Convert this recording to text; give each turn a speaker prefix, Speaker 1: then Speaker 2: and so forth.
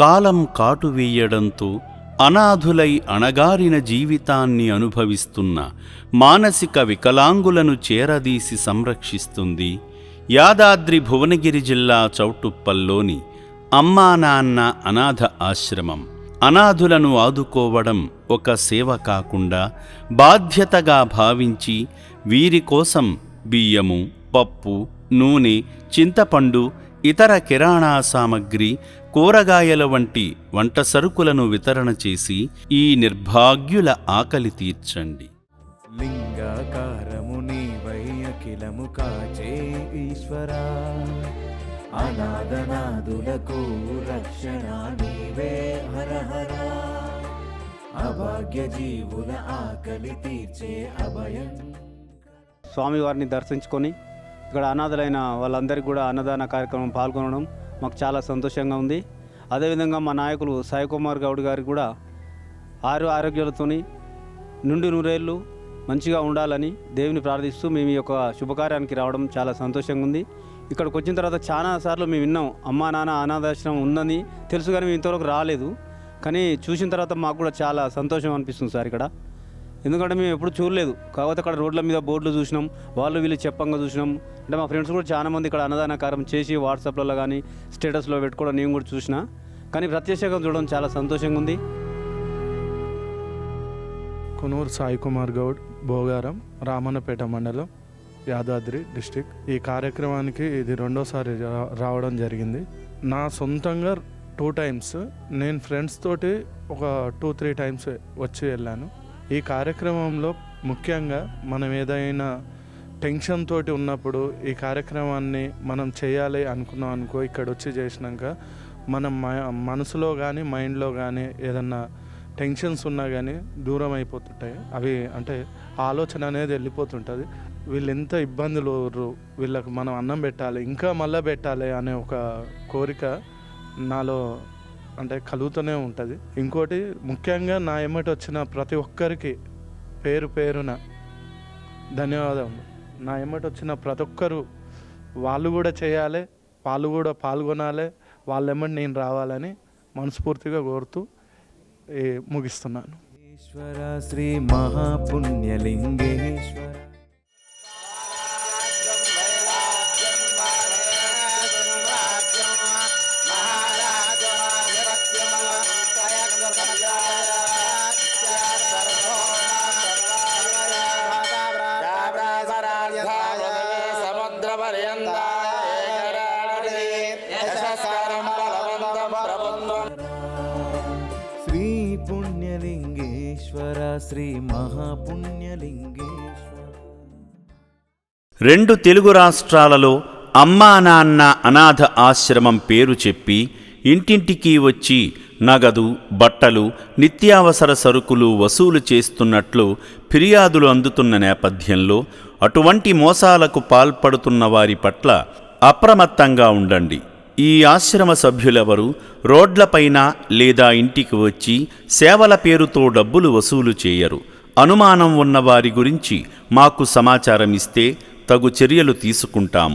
Speaker 1: కాలం కాటువేయడంతో అనాథులై అణగారిన జీవితాన్ని అనుభవిస్తున్న మానసిక వికలాంగులను చేరదీసి సంరక్షిస్తుంది యాదాద్రి భువనగిరి జిల్లా చౌటుప్పల్లోని అమ్మా నాన్న అనాథ ఆశ్రమం. అనాథులను ఆదుకోవడం ఒక సేవ కాకుండా బాధ్యతగా భావించి వీరి కోసం బియ్యము, పప్పు, నూనె, చింతపండు, ఇతర కిరాణా సామగ్రి, కూరగాయల వంటి వంట సరుకులను వితరణ చేసి ఈ నిర్భాగ్యుల ఆకలి తీర్చండి.
Speaker 2: లింగాకారము నీవై అఖిలము కాచే ఈశ్వరా, అనాథనాదులకు రక్షణ నీవే హర హర, అభాగ్య జీవుల ఆకలి తీర్చే అభయం.
Speaker 3: స్వామివారిని దర్శించుకొని ఇక్కడ అనాథలైన వాళ్ళందరికీ కూడా అన్నదాన కార్యక్రమం పాల్గొనడం మాకు చాలా సంతోషంగా ఉంది. అదేవిధంగా మా నాయకులు సాయి కుమార్ గౌడ్ గారికి కూడా ఆరోగ్యాలతో నుండి నూరేళ్ళు మంచిగా ఉండాలని దేవుని ప్రార్థిస్తూ మేము ఈ యొక్క శుభకార్యానికి రావడం చాలా సంతోషంగా ఉంది. ఇక్కడికి వచ్చిన తర్వాత చాలా సార్లు మేము విన్నాం అమ్మా నాన్న అనాథాశ్రమం ఉందని తెలుసు, కానీ మేము ఇంతవరకు రాలేదు. కానీ చూసిన తర్వాత మాకు కూడా చాలా సంతోషం అనిపిస్తుంది సార్ ఇక్కడ. ఎందుకంటే మేము ఎప్పుడు చూడలేదు, కాకపోతే అక్కడ రోడ్ల మీద బోర్డులు చూసినాం, వాళ్ళు వీళ్ళు చెప్పంగా చూసినాం. అంటే మా ఫ్రెండ్స్ కూడా చాలామంది ఇక్కడ అన్నదాన కార్యం చేసి వాట్సాప్లలో కానీ స్టేటస్లో పెట్టుకోవడం నేను కూడా చూసిన, కానీ ప్రత్యక్షంగా చూడడం చాలా సంతోషంగా ఉంది.
Speaker 4: కొనూరు సాయి కుమార్ గౌడ్, భోగారం, రామన్నపేట మండలం, యాదాద్రి డిస్టిక్. ఈ కార్యక్రమానికి ఇది రెండోసారి రావడం జరిగింది. నా సొంతంగా 2 times, నేను ఫ్రెండ్స్ తోటి ఒక 2-3 times వచ్చి వెళ్ళాను. ఈ కార్యక్రమంలో ముఖ్యంగా మనం ఏదైనా టెన్షన్ తోటి ఉన్నప్పుడు ఈ కార్యక్రమాన్ని మనం చేయాలి అనుకున్నాం అనుకో, ఇక్కడ వచ్చి చేసినాక మనం మనసులో కానీ మైండ్లో కానీ ఏదన్నా టెన్షన్స్ ఉన్నా కానీ దూరం అయిపోతుంటాయి. అవి అంటే ఆలోచన అనేది వెళ్ళిపోతుంటుంది. వీళ్ళు ఎంత ఇబ్బందులు, వీళ్ళకి మనం అన్నం పెట్టాలి, ఇంకా మళ్ళీ పెట్టాలి అనే ఒక కోరిక నాలో అంటే కలుగుతూనే ఉంటుంది. ఇంకోటి ముఖ్యంగా నా ఎమ్మటి వచ్చిన ప్రతి ఒక్కరికి పేరు పేరున ధన్యవాదములు. నా ఎమ్మటి వచ్చిన ప్రతి ఒక్కరు వాళ్ళు కూడా చేయాలి, వాళ్ళు కూడా పాల్గొనాలి, వాళ్ళ ఎమ్మటి నేను రావాలని మనస్ఫూర్తిగా కోరుతూ ముగిస్తున్నాను.
Speaker 2: ఈశ్వర శ్రీ మహాపుణ్యలింగేశ్వర. శ్రీ పుణ్యలింగేశ్వర శ్రీ మహాపుణ్యలింగేశ్వర.
Speaker 1: 2 తెలుగు రాష్ట్రాలలో అమ్మా నాన్న అనాథ ఆశ్రమం పేరు చెప్పి ఇంటింటికి వచ్చి నగదు, బట్టలు, నిత్యావసర సరుకులు వసూలు చేస్తున్నట్లు ఫిర్యాదులు అందుతున్న నేపథ్యంలో అటువంటి మోసాలకు పాల్పడుతున్న వారి పట్ల అప్రమత్తంగా ఉండండి. ఈ ఆశ్రమ సభ్యులెవరూ రోడ్లపైన లేదా ఇంటికి వచ్చి సేవల పేరుతో డబ్బులు వసూలు చేయరు. అనుమానం ఉన్న వారి గురించి మాకు సమాచారం ఇస్తే తగు చర్యలు తీసుకుంటాం.